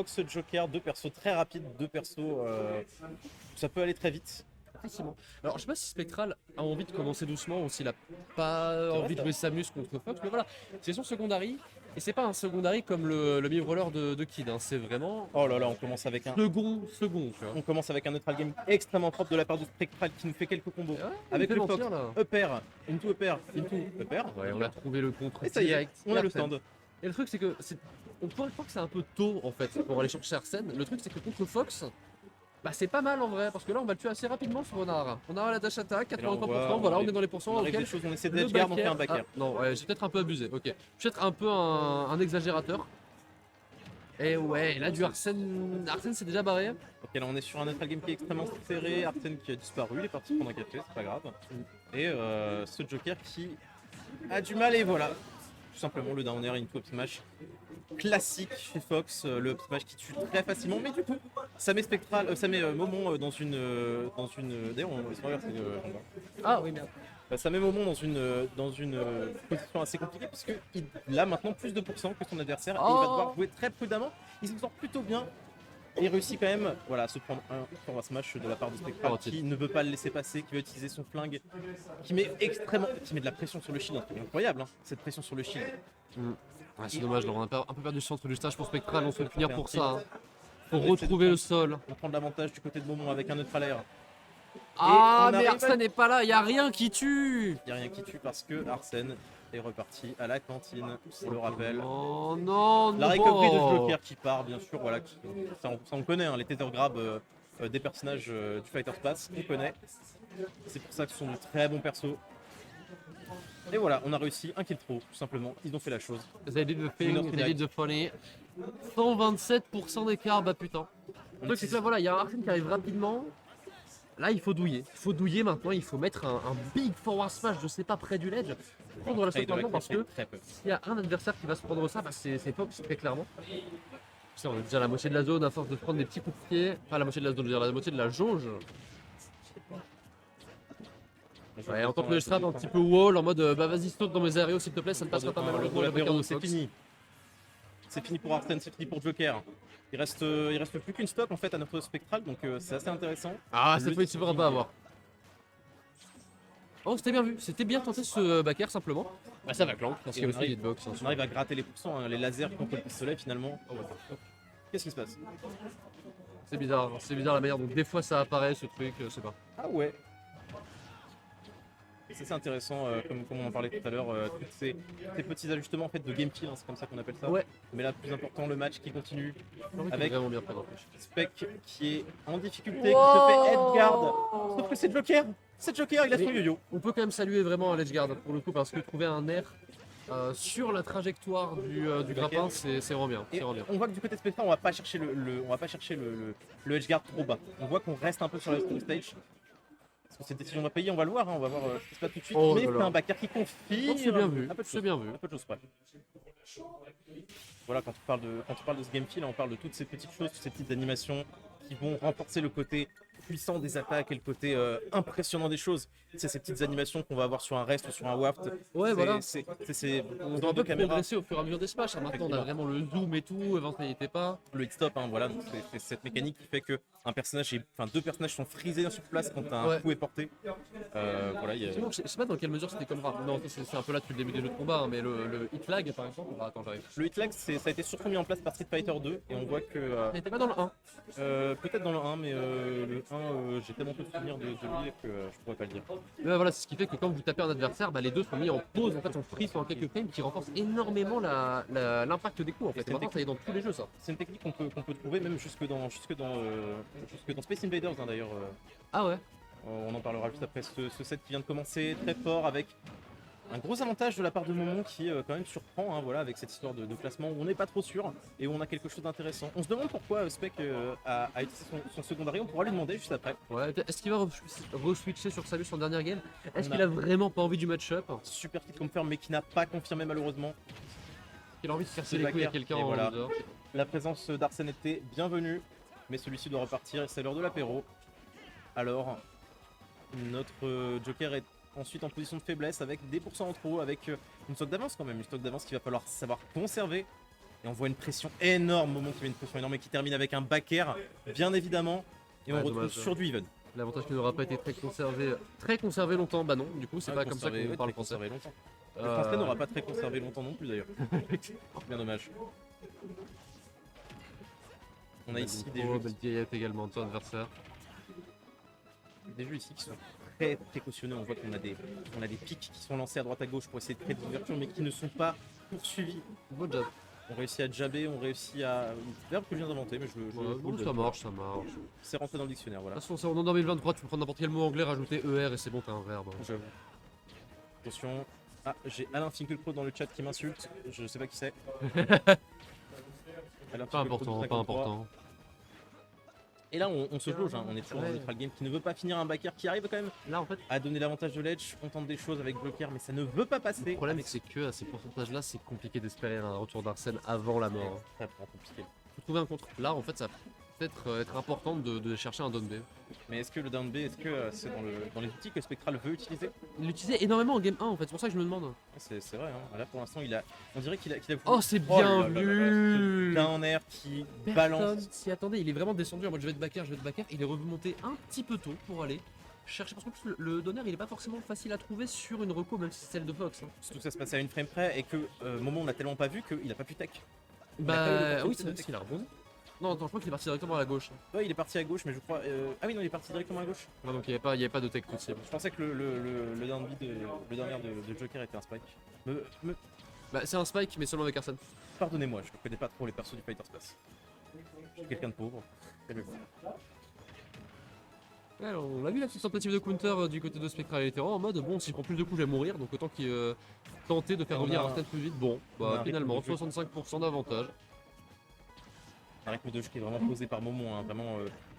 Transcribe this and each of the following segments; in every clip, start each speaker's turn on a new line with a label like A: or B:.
A: Fox Joker, deux persos très rapides, deux persos. Ça peut aller très vite.
B: Facilement. Alors, je sais pas si Spectral a envie de commencer doucement ou s'il a pas
A: vrai,
B: envie de
A: ça.
B: jouer Samus contre Fox, mais voilà, c'est son secondary. Et c'est pas un secondary comme le mid-roller de Kid, hein. C'est vraiment
A: Oh là là, on commence avec un.
B: second, tu vois.
A: On commence avec un neutral game extrêmement propre de la part de Spectral qui nous fait quelques combos.
B: Et ouais,
A: Avec
B: il
A: le
B: fait
A: Fox,
B: mentir, là.
A: upper, into upper, into upper.
B: Ouais, on a trouvé le contre
A: Et ça y est,
B: direct.
A: on a le
B: Arsène.
A: stand.
B: Et le truc, c'est que on pourrait croire que c'est un peu tôt en fait pour aller chercher Arsène. Le truc, c'est que contre Fox, bah c'est pas mal en vrai, parce que là on va le tuer assez rapidement sur Renard. On a la dash attack,
A: Et là, on
B: 83%,
A: voit,
B: voilà,
A: on
B: on est dans les pourcents.
A: On arrive
B: ok.
A: des choses, on essaie
B: Le
A: d'edge guard, on fait un
B: back
A: back air.
B: ah, non, ouais, j'ai peut-être un peu abusé, ok. Je suis peut-être un peu un exagérateur. Et ouais, là du Arsène c'est déjà barré.
A: Ok, là on est sur un neutral game qui est extrêmement serré. Arsène qui a disparu, il est parti prendre un café, c'est pas grave. Et ce Joker qui a du mal, et voilà. Tout simplement le downer into up smash classique chez Fox, le up smash qui tue très facilement, mais du coup ça met Spectral, ça met Momon dans une. D'ailleurs, on se regarde,
B: Ah oui, merde.
A: ça met Momon dans une position assez compliquée puisque il a maintenant plus de pourcents que son adversaire et il va devoir jouer très prudemment. Il s'en sort plutôt bien et il réussit quand même voilà, à se prendre un forward smash de la part de Spectral qui ne veut pas le laisser passer, qui va utiliser son flingue, qui met de la pression sur le shield. C'est incroyable hein, cette pression sur le shield.
B: Ouais, c'est dommage, là, on a un peu perdu le centre du stage pour Spectral, on se fait punir pour ça. Hein. Faut
A: On essaie de
B: retrouver le sol.
A: On prend de l'avantage du côté de Momon avec un neutral air.
B: Ah,
A: on
B: mais
A: arrive à-
B: Arsène n'est pas là, y a rien qui tue.
A: Il n'y a rien qui tue parce que Arsène est reparti à la cantine, on le rappelle.
B: Oh non,
A: La
B: non.
A: recovery de Joker qui part, bien sûr, voilà, ça on connaît, hein, les tether grabs des personnages du Fighter Pass, on connaît. C'est pour ça que ce sont de très bons persos. Et voilà, on a réussi un kill trop, tout simplement. Ils ont fait la chose.
B: They did the
A: Winner
B: thing,
A: to
B: they did the funny. 127% d'écart, bah putain. Le truc c'est que là voilà, il y a un Arsène qui arrive rapidement. Là il faut douiller. Il faut douiller maintenant, il faut mettre un big forward smash, je sais pas, près du ledge. Prendre la
A: Très,
B: sauce maintenant parce que
A: très peu.
B: s'il y a un adversaire qui va se prendre ça, bah c'est Fox très clairement. Ça, on est déjà à la moitié de la zone à force de prendre des petits coups de pied. Enfin la moitié de la zone, je veux dire la moitié de la jauge. Ouais, on tente le strap un petit peu wall en mode bah vas-y saute dans mes aéros s'il te plaît, ça ne passera pas malheureusement la backer de
A: C'est
B: Fox.
A: fini. C'est fini pour Arsène, c'est fini pour Joker. Il reste plus qu'une stop en fait à notre spectral, donc c'est assez intéressant.
B: Ah cette fois il ne se fera pas avoir. Oh c'était bien vu, c'était bien tenté ce back air simplement. Bah ça va clank parce qu'il y a aussi des box.
A: On arrive à gratter les pourcents, hein, les lasers contre le pistolet finalement. Qu'est-ce qui se passe?
B: C'est bizarre la manière dont des fois ça apparaît ce truc, je sais pas.
A: Ah ouais. C'est assez intéressant, comme on en parlait tout à l'heure, tous ces petits ajustements en fait de game kill, hein, c'est comme ça qu'on appelle ça.
B: Ouais.
A: Mais là, plus important, le match qui continue
B: Avec
A: avec
B: vraiment bien pris en plus.
A: Spec qui est en difficulté, qui se fait headguard. Sauf que c'est Joker. C'est Joker, il a son
B: Mais-
A: yo-yo.
B: On peut quand même saluer vraiment l'edge guard pour le coup parce que trouver un air sur la trajectoire du grappin c'est vraiment bien.
A: Et on voit que du côté Spectre, on va pas chercher le edge guard trop bas. On voit qu'on reste un peu sur la strong stage. Parce que cette décision va payer, on va le voir, hein, on va voir ce qui se passe tout de suite.
B: Oh
A: mais
B: là là.
A: c'est un backer qui confirme.
B: Oh, c'est bien vu,
A: Un peu de
B: c'est
A: choses,
B: bien vu.
A: un peu de choses près. Voilà, quand on parle de ce game kill, on parle de toutes ces petites choses, toutes ces petites animations qui vont renforcer le côté puissant des attaques et le côté impressionnant des choses. C'est ces petites animations qu'on va avoir sur un rest ou sur un waft.
B: Ouais,
A: C'est-
B: voilà.
A: C'est
B: On
A: dans
B: doit un
A: deux
B: peu
A: caméras.
B: progresser au fur et à mesure des smash. Hein. Maintenant on a vraiment le zoom et tout, avant ça n'y était pas.
A: Le hit stop, hein, voilà, donc c'est cette mécanique qui fait que deux personnages sont frisés sur place quand un
B: Ouais.
A: coup est porté. Voilà, il y a-
B: Sinon, je sais pas dans quelle mesure c'était comme rap. Non, c'est un peu là depuis le début des jeux de combat, hein, mais le hit lag par exemple. Ah, attends, j'arrive.
A: Le hit lag, ça a été surtout mis en place par Street Fighter 2 et on voit que
B: Il n'était pas dans le 1.
A: peut-être dans le 1, mais le 1, j'ai tellement peu de souvenirs de lui que je pourrais pas le dire.
B: Mais voilà, c'est ce qui fait que quand vous tapez un adversaire, bah, les deux sont mis en pause, en fait, sont pris pendant quelques frames qui renforcent énormément l'impact des coups. En fait. Et maintenant, ça y est dans tous les jeux, ça.
A: C'est une technique qu'on peut trouver même jusque dans Space Invaders, hein, d'ailleurs.
B: Ah ouais.
A: On en parlera juste après ce set qui vient de commencer très fort avec un gros avantage de la part de Momon qui quand même surprend, hein, voilà, avec cette histoire de classement où on n'est pas trop sûr et où on a quelque chose d'intéressant. On se demande pourquoi Spec a utilisé son secondary, on pourra lui demander juste après.
B: Ouais, est-ce qu'il va re-switcher sur Samus en dernière game? Est-ce
A: On
B: qu'il a vraiment pas envie du match-up?
A: Super kill confirm mais qui n'a pas confirmé malheureusement.
B: Il a envie de casser
A: C'est
B: les
A: la
B: couilles à
A: carte,
B: quelqu'un
A: et
B: en
A: voilà.
B: loser.
A: La présence d'Arsène était bienvenue, mais celui-ci doit repartir et c'est l'heure de l'apéro. Alors, notre Joker est ensuite en position de faiblesse avec des pourcents en trop, avec une stock d'avance quand même, une stock d'avance qu'il va falloir savoir conserver. Et on voit une pression énorme, Momon qui met une pression énorme et qui termine avec un back air, bien évidemment. Et on
B: Ouais,
A: retrouve
B: dommage.
A: sur du even.
B: L'avantage qui n'aura pas été très conservé longtemps. Bah non, du coup, c'est
A: Ouais,
B: pas comme ça
A: conservé,
B: qu'on
A: ouais,
B: parle
A: très
B: français.
A: conservé longtemps. Le français n'aura pas très conservé longtemps non plus d'ailleurs. Bien dommage. On a ici des jeux,
B: Belgayette également de son adversaire.
A: des jeux ici qui sont très précautionneux. On voit qu'on a des pics qui sont lancés à droite à gauche pour essayer de créer des ouvertures, mais qui ne sont pas poursuivis.
B: Bon job.
A: On réussit à jabber, on réussit à. Verbe que je viens d'inventer, mais je
B: Ouais,
A: vous le
B: ça
A: donne.
B: marche, ça marche.
A: C'est rentré dans le dictionnaire,
B: De
A: voilà.
B: toute façon, on est en 2023, tu peux prendre n'importe quel mot anglais, rajouter ER et c'est bon, t'as un verbe.
A: J'avoue. Attention. Ah, j'ai Alain Finkielkraut dans le chat qui m'insulte. Je sais pas qui c'est. Alain
B: Pas
A: Finkielkraut,
B: important, pas
A: 53.
B: important.
A: Et là, on se jauge, hein. On est toujours dans le neutral game qui ne veut pas finir un backer qui arrive quand même
B: Là, en fait,
A: à donner l'avantage de l'edge. On tente des choses avec Joker, mais ça ne veut pas passer.
B: le problème,
A: Avec-
B: c'est que à ces pourcentages-là, c'est compliqué d'espérer un retour d'Arsène avant la mort.
A: Très compliqué.
B: Faut trouver un contre. Là, en fait, ça va peut-être être important de chercher un down B.
A: Mais est-ce que le down B, est-ce que c'est dans les outils que Spectral veut utiliser?
B: Il l'utilisait énormément en game 1, en fait, c'est pour ça que je me demande.
A: C'est vrai, hein. Là pour l'instant, on dirait qu'il a voulu-
B: Oh, c'est
A: Oh
B: bien
A: là là là là,
B: vu.
A: ce down air qui
B: Personne
A: balance.
B: s'y attendait, il est vraiment descendu en mode je vais être backer, il est remonté un petit peu tôt pour aller chercher, parce qu'en plus le donner il est pas forcément facile à trouver sur une reco, même si c'est celle de Fox. Hein.
A: Surtout que ça se passait à une frame près et que Moment on l'a tellement pas vu qu'il a pas pu tech. pas eu
B: Bah
A: l'opportunité
B: oui,
A: de
B: c'est vrai
A: tech.
B: qu'il a rebondi. Non, attends, je crois qu'il est parti directement à la gauche.
A: Ouais, il est parti à gauche, mais je crois. Ah oui, non, il est parti directement à gauche.
B: Ouais, donc il n'y avait pas de tech possible.
A: Je pensais que le down B le down air de Joker était un spike.
B: Bah c'est un spike, mais seulement avec Arsène.
A: Pardonnez-moi, je ne connais pas trop les persos du Fighter Space. Je suis quelqu'un de pauvre. Calmez-vous.
B: Ouais, alors, on l'a vu la petite tentative de counter du côté de Spectral, il était en mode bon, si je prends plus de coups, je vais mourir, donc autant qu'il tenter de faire
A: On
B: revenir
A: a-
B: Arsène plus vite. Bon,
A: on a un
B: bah
A: rythme
B: finalement,
A: de jeu.
B: 65% d'avantage.
A: Un rythme de jeu qui est vraiment posé par moment, hein. Vraiment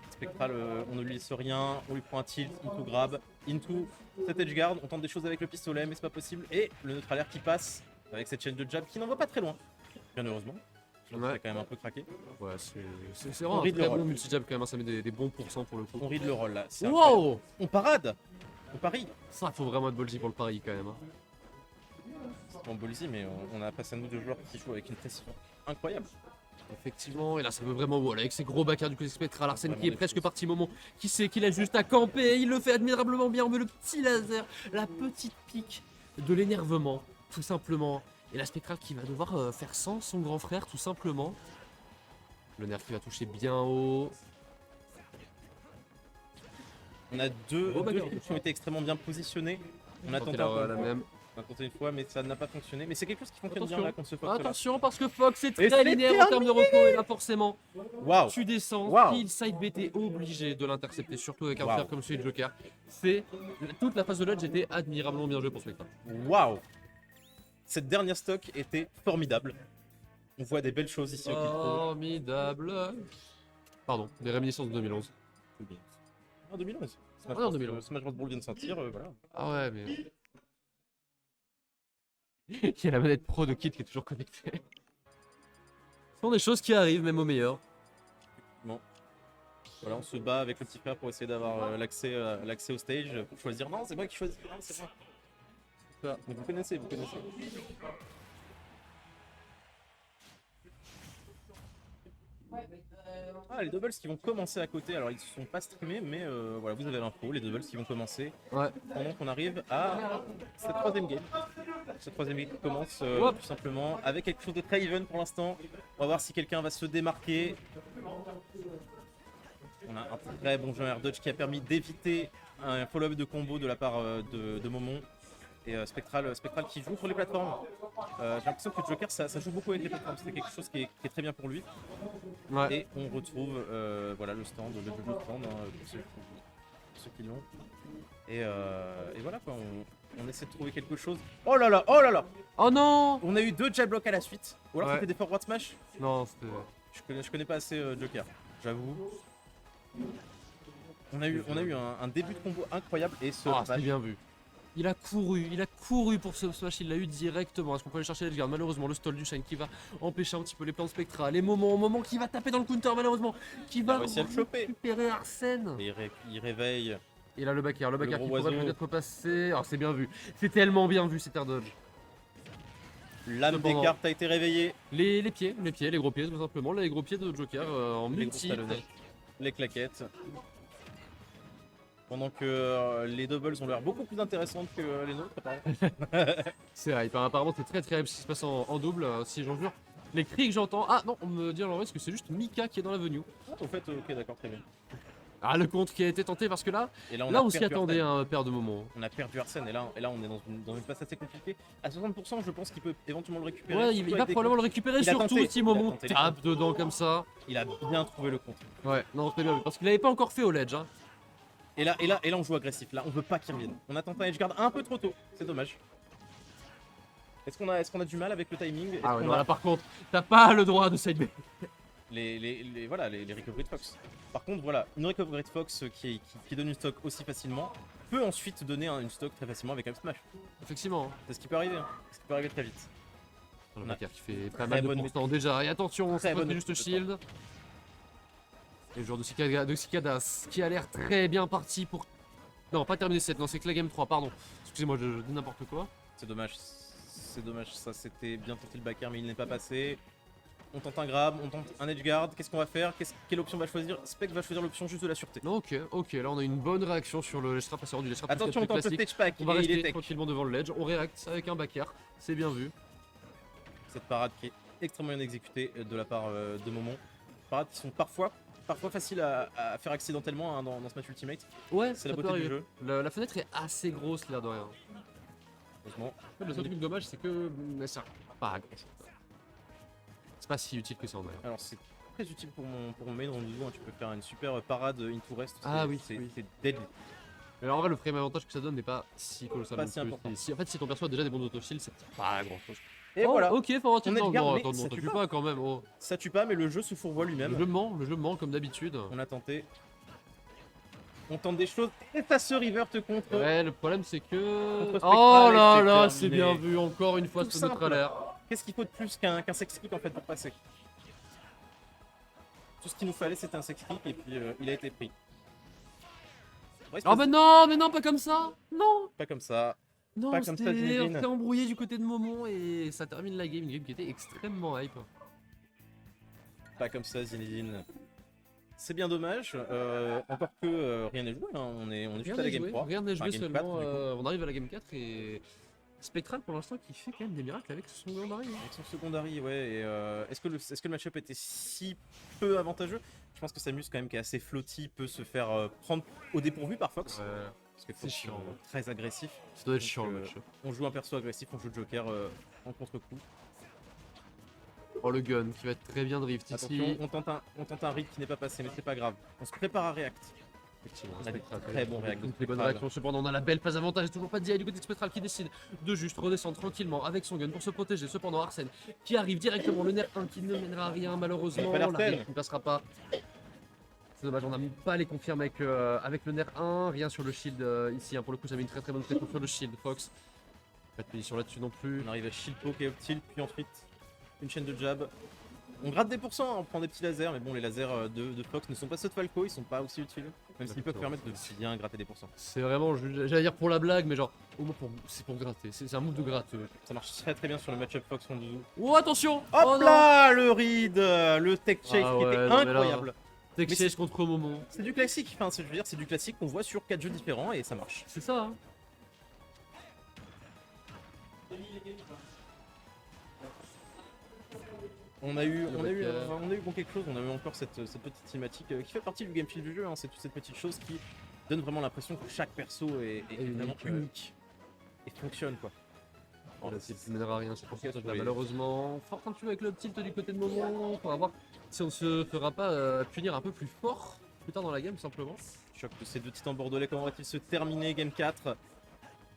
A: Spectral, on ne lui laisse rien, on lui prend un tilt, into grab, into cette edge guard, on tente des choses avec le pistolet, mais c'est pas possible. Et le neutral air qui passe avec cette chaîne de jab qui n'en va pas très loin, bien heureusement. Je
B: Ouais.
A: quand même un peu craqué.
B: Ouais, c'est vraiment un
A: rit de
B: très
A: le
B: bon
A: roll.
B: multi-jab quand même, hein, ça met des bons pourcents pour le coup.
A: On rit de le roll là. c'est incroyable.
B: Wow.
A: On parade. On parie.
B: Ça, faut vraiment être ballsy pour le pari quand même. Hein.
A: En Bolsy, mais on a face à nous deux joueurs qui jouent avec une pression incroyable.
B: Effectivement, et là ça veut vraiment voilà, avec ses gros backers du côté Spectral, Arsène
A: Vraiment
B: qui est
A: des
B: presque
A: choses.
B: parti moment, qui sait qu'il a juste à camper, il le fait admirablement bien, on met le petit laser, la petite pique de l'énervement, tout simplement. Et la Spectral qui va devoir faire sans son grand frère, tout simplement. Le nerf qui va toucher bien haut.
A: On a deux
B: Gros bagarre.
A: équipes qui ont été extrêmement bien positionnées. On a
B: Tenter
A: tenté encore
B: la
A: une fois.
B: même.
A: On a tenté une fois, mais ça n'a pas fonctionné. Mais c'est quelque chose qui fonctionne
B: Attention.
A: bien là contre ce Fox là.
B: Attention parce que Fox est
A: Et
B: très
A: c'est
B: linéaire en termes de repos et là forcément
A: Waouh.
B: tu descends,
A: Wow.
B: kill side BT obligé de l'intercepter, surtout avec un
A: Wow.
B: fer comme celui de Joker. C'est toute la phase de lodge était admirablement bien jouée pour Spectral.
A: Waouh. Cette dernière stock était formidable. On voit des belles choses ici au kill pro.
B: Formidable. Pardon, des réminiscences de 2011.
A: En 2011. Smash
B: Ouais, en
A: Bros.
B: 2011.
A: Smash Bros. vient de sortir, voilà.
B: Ah ouais, mais. Il y a la manette pro de Kit qui est toujours connectée. Ce sont des choses qui arrivent, même au meilleur.
A: Voilà, on se bat avec le petit frère pour essayer d'avoir l'accès au stage, pour choisir. Non, c'est moi qui choisis. Non, c'est moi. Voilà, donc vous connaissez, vous connaissez. Ah, les doubles qui vont commencer à côté, alors ils ne sont pas streamés, mais voilà, vous avez l'info, les doubles qui vont commencer
B: Ouais.
A: pendant qu'on arrive à cette troisième game. Cette troisième game qui commence
B: Hop.
A: tout simplement avec quelque chose de très even pour l'instant. On va voir si quelqu'un va se démarquer. On a un très bon jeu air dodge qui a permis d'éviter un follow-up de combo de la part de Momon. Et Spectral qui joue sur les plateformes. J'ai l'impression que Joker ça joue beaucoup avec les plateformes, c'est quelque chose qui est très bien pour lui.
B: Ouais.
A: Et on retrouve voilà, le stand, le jeu stand hein, pour ceux qui l'ont. Et voilà quoi, on essaie de trouver quelque chose. Oh là là, oh là là.
B: Oh non.
A: On a eu deux jab blocks à la suite. Ou alors
B: Ouais.
A: c'était des forward smash.
B: Non, c'était.
A: Je connais pas assez Joker, j'avoue. On a eu un début de combo incroyable et ce
B: Ah,
A: match-
B: c'était bien vu. Il a couru pour ce smash, il l'a eu directement. Est-ce qu'on peut aller chercher l'edgeguard? Malheureusement, le stall du Shine qui va empêcher un petit peu les plans spectrales. Les moments qui va taper dans le counter, malheureusement, qui
A: Il a
B: va
A: réussi à le choper.
B: récupérer Arsène.
A: Et il réveille.
B: Et là, le backer
A: gros
B: qui pourrait
A: oiseau.
B: peut-être passer. Alors, c'est bien vu. C'est tellement bien vu cet air dodge.
A: L'âme des
B: Cependant,
A: cartes a été réveillée.
B: les pieds, les gros pieds tout simplement, les gros pieds de Joker en
A: Les gros
B: multi.
A: talonnets. Les claquettes. Pendant que les doubles ont l'air beaucoup plus intéressantes que les nôtres, apparemment.
B: C'est vrai, apparemment c'est très hype ce qui se passe en double, si j'en jure. Les cris que j'entends. Ah non, on me dit à l'envers que c'est juste Mika qui est dans l'avenue.
A: Au fait, ok, d'accord, très bien.
B: Ah, le contre qui a été tenté parce que là,
A: Et là,
B: on
A: a
B: s'y
A: perdu
B: attendait
A: Arsène.
B: un paire de moments.
A: On a perdu Arsène et là on est dans une phase assez compliquée. À 60%, je pense qu'il peut éventuellement le récupérer.
B: Ouais, il
A: surtout
B: va
A: avec des
B: probablement le
A: contres.
B: récupérer,
A: Il a
B: surtout
A: tenté,
B: si
A: il a
B: Momon
A: tenté les
B: tape dedans comme ça.
A: Il a bien trouvé le contre.
B: Ouais, non, très bien vu, parce qu'il avait pas encore fait au ledge. Hein.
A: Et là, on joue agressif. Là, on veut pas qu'il revienne. On a tenté un edgeguard un peu trop tôt. C'est dommage. Est-ce qu'on a du mal avec le timing? Est-ce
B: Ah ouais,
A: qu'on
B: non,
A: a
B: là par contre, t'as pas le droit de sidebait.
A: voilà, les recovery de Fox. Par contre, voilà, une recovery de Fox qui donne une stock aussi facilement peut ensuite donner une stock très facilement avec un smash.
B: Effectivement. Hein.
A: C'est ce qui peut arriver. Hein. C'est ce qui peut arriver très vite.
B: Le
A: On a-
B: Joker qui fait pas mal de
A: bonne
B: pourcents déjà. Et attention,
A: Très
B: c'est pas
A: bonne
B: juste
A: maîtrise de
B: shield. Et le joueur de Cicadas qui a l'air très bien parti pour. Non, pas terminer 7, non, c'est que la game 3, pardon. Excusez-moi, je dis n'importe quoi.
A: C'est dommage. C'est dommage. Ça, c'était bien tenté le backer, mais il n'est pas passé. On tente un grab, on tente un edgeguard. Qu'est-ce qu'on va faire? Quelle option va choisir? Spec va choisir l'option juste de la sûreté.
B: Non, ok, là on a une bonne réaction sur le strap passeur du strap
A: Attention, on tente le
B: classique.
A: stage pack.
B: On va
A: Et il est
B: rester
A: tech.
B: tranquillement devant le ledge, on réacte avec un backer, c'est bien vu.
A: Cette parade qui est extrêmement bien exécutée de la part de Momon. Parades qui sont parfois faciles à faire accidentellement hein, dans ce match Ultimate.
B: Ouais,
A: C'est la
B: ça peut
A: beauté du
B: arriver.
A: jeu.
B: La fenêtre est assez grosse l'air de rien.
A: Heureusement.
B: Le seul truc dommage c'est que ça pas grand chose. C'est pas si utile que ça en vrai.
A: Alors c'est très utile pour mon main rendez-vous. Hein. Tu peux faire une super parade into rest.
B: Ah oui,
A: c'est
B: oui.
A: c'est deadly.
B: Mais alors, en vrai le frame avantage que ça donne n'est pas si colossal
A: Pas
B: non
A: si
B: plus.
A: important.
B: En fait si ton perso a déjà des bons auto-shield c'est pas grand chose.
A: Et
B: Oh,
A: voilà.
B: ok, faut
A: On est
B: non,
A: de garde,
B: non,
A: mais
B: attends,
A: ça
B: non,
A: tue
B: tue
A: pas.
B: pas quand même. Oh.
A: Ça tue pas, mais le jeu se fourvoie lui-même.
B: Le jeu ment comme d'habitude.
A: On a tenté. On tente des choses et ça se reverte contre.
B: Ouais, le problème c'est que.
A: Contre
B: Oh
A: Spectral,
B: là
A: et
B: là,
A: c'est
B: c'est bien
A: terminé.
B: vu encore une fois
A: Tout
B: ce
A: simple.
B: neutre à l'air.
A: Qu'est-ce qu'il faut de plus qu'un sex kick en fait pour passer? Tout ce qu'il nous fallait c'était un sex kick et puis il a été pris. Ouais,
B: Oh mais non, pas comme ça. Non,
A: pas comme ça.
B: non,
A: Pas comme ça, Zinedine.
B: on s'est embrouillé du côté de Momon et ça termine la game, une game qui était extrêmement hype.
A: Pas comme ça, Zinedine. C'est bien dommage. Encore que rien n'est joué. Hein. On est juste à la game 3.
B: Rien n'est joué
A: Enfin, game
B: seulement.
A: 4, du coup.
B: On arrive à la game 4 et Spectral pour l'instant qui fait quand même des miracles avec son Gandari.
A: Avec son secondary, ouais. Et, est-ce que le match-up était si peu avantageux? Je pense que Samus, quand même, qui est assez flotti, peut se faire prendre au dépourvu par Fox.
B: Ouais,
A: Parce que
B: c'est
A: Fox
B: chiant.
A: très agressif.
B: ça doit être
A: Donc,
B: chiant le match.
A: On joue un perso agressif, on joue Joker en contre-coup.
B: Oh le gun qui va être très bien drift
A: Attention,
B: ici.
A: on tente un read qui n'est pas passé, mais c'est pas grave. On se prépare à React.
B: Effectivement,
A: On a des
B: Spectral,
A: très bons réacts de
B: une très bonne
A: Spectral.
B: réaction. Cependant, on a la belle phase avantage. Toujours pas de DI du côté de Spectral qui décide de juste redescendre tranquillement avec son gun pour se protéger. Cependant, Arsène qui arrive directement. Le nerf 1 qui ne mènera à rien malheureusement.
A: Pas
B: La
A: d'Arsène.
B: réaction ne passera pas. C'est dommage, on n'a pas les confirmes avec le nerf 1. Rien sur le shield ici. Hein. Pour le coup, ça met une très bonne pression sur le shield. Fox. Pas de punition là-dessus non plus.
A: On arrive à shield poke et up tilt, puis ensuite une chaîne de jab. On gratte des pourcents, on prend des petits lasers, mais bon, les lasers de Fox ne sont pas ceux de Falco, ils sont pas aussi utiles. Même s'ils peuvent permettre de bien gratter des pourcents.
B: C'est vraiment, j'allais dire pour la blague, mais genre, au moins c'est pour gratter. C'est un move de gratteux.
A: Ça marche très bien sur le match-up Fox Rondouzou.
B: Oh attention!
A: Hop
B: Oh non!
A: là, le read, le tech chase
B: Ah
A: qui
B: ouais,
A: était
B: non, mais là-
A: incroyable.
B: Tech
A: Mais
B: chase contre Momon.
A: C'est du classique, enfin, je veux dire, c'est du classique qu'on voit sur 4 jeux différents et ça marche.
B: C'est ça, hein.
A: On a eu bon quelque chose, on a eu encore cette petite cinématique qui fait partie du game feel du jeu, hein, c'est toute cette petite chose qui donne vraiment l'impression que chaque perso est vraiment
B: unique,
A: unique et fonctionne quoi.
B: Oh, là, c'est ne mènera à rien, c'est pour ça que
A: Oui.
B: malheureusement. Fort un peu avec le tilt du côté de Momon. On va voir si on se fera pas punir un peu plus fort plus tard dans la game, simplement.
A: Choc de ces deux titans bordelais, comment va-t-il se terminer game 4?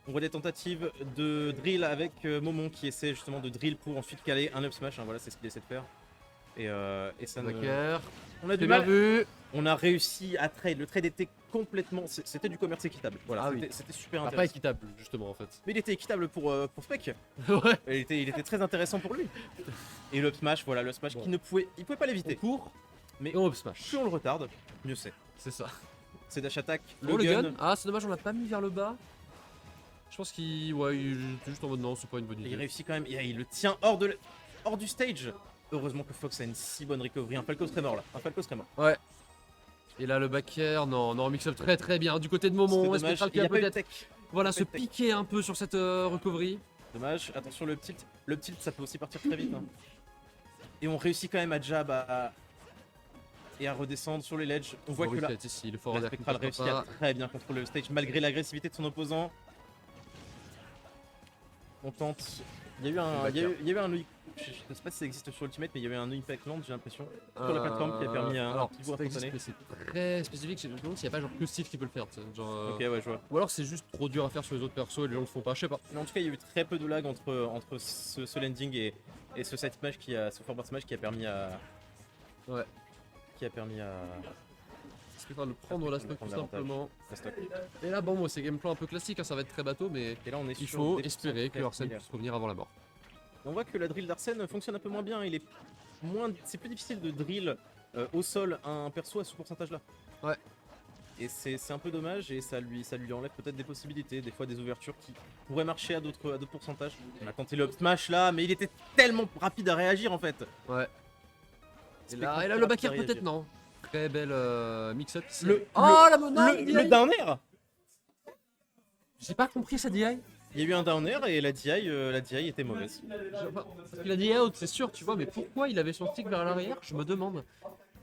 A: On voit des tentatives de drill avec Momon qui essaie justement de drill pour ensuite caler un up smash, hein, voilà c'est ce qu'il essaie de faire. Et ça ne...
B: Backer.
A: On a du
B: C'est bien
A: mal,
B: vu.
A: on a réussi à trade, le trade était complètement... C'était du commerce équitable, voilà,
B: Ah oui.
A: c'était super
B: Ah, pas
A: intéressant.
B: équitable, justement, en fait.
A: Mais il était équitable pour Spec,
B: Ouais.
A: il était très intéressant pour lui. Et le up smash, voilà, le up smash
B: Bon.
A: il pouvait pas
B: On
A: l'éviter.
B: court.
A: Mais
B: Et on up smash.
A: plus on le retarde, mieux c'est.
B: C'est ça.
A: C'est dash attack,
B: Oh, le gun. Ah, c'est dommage, on l'a pas mis vers le bas. Je pense qu'il ouais, il était juste en mode non, c'est pas une bonne
A: Et il
B: idée.
A: réussit quand même, il le tient hors du stage. Heureusement que Fox a une si bonne recovery. Un Falco serait mort là, un Falco serait mort.
B: Ouais. Et là, le back air, non, mix-up très très bien. Du côté de
A: C'était
B: Momon,
A: dommage,
B: Spectral
A: il
B: qui
A: n'y
B: a
A: a pas eu de
B: peut-être
A: tech.
B: voilà,
A: pas
B: se
A: eu de tech.
B: piquer un peu sur cette recovery.
A: Dommage, attention le tilt. Le tilt ça peut aussi partir très vite. Hein. Et on réussit quand même à jab et à redescendre sur les ledges. On voit que là,
B: Ici, le
A: la
B: forward air qui
A: Spectral
B: passe
A: réussit
B: pas.
A: à très bien contrôler le stage malgré l'agressivité de son opposant. On tente. Il y a eu un je sais pas si ça existe sur Ultimate, mais il y avait un Impact Land, j'ai l'impression, sur la plateforme qui a permis un
B: alors,
A: pivot
B: ça existe,
A: instantané.
B: mais c'est très spécifique. Je me demande s'il n'y a pas genre que Steve qui peut le faire. Tu sais, genre,
A: Ok, ouais, je vois.
B: Ou alors c'est juste trop dur à faire sur les autres persos et les gens le font pas, je sais pas.
A: Mais en tout cas, il y a eu très peu de lag entre ce landing et ce side smash ce forward smash qui a permis à.
B: Ouais.
A: Qui a permis à.
B: Est-ce que tu vas le prendre la stock tout
A: Prendre
B: simplement.
A: la stock.
B: Et là, bon, moi, c'est game plan un peu classique, hein, ça va être très bateau, mais
A: Et là, on est
B: il
A: sur
B: faut
A: des
B: espérer que
A: pourcentages
B: Arsène
A: similaires.
B: puisse revenir avant la mort.
A: On voit que la drill d'Arsène fonctionne un peu moins bien. C'est plus difficile de drill au sol un perso à ce pourcentage là.
B: Ouais.
A: Et c'est un peu dommage et ça lui enlève peut-être des possibilités, des fois des ouvertures qui pourraient marcher à d'autres pourcentages. On a tenté le up smash là, mais il était tellement rapide à réagir en fait.
B: Ouais. Et là,
A: Spectral
B: le back air
A: rapide à
B: peut-être
A: réagir.
B: non. Très belle mix-up. ici.
A: Oh
B: la monnaie
A: le down air.
B: J'ai pas compris sa DI.
A: Il y a eu un down air et la DI était mauvaise.
B: Il a dit out, c'est sûr, tu vois, mais pourquoi il avait son stick vers l'arrière? Je me demande.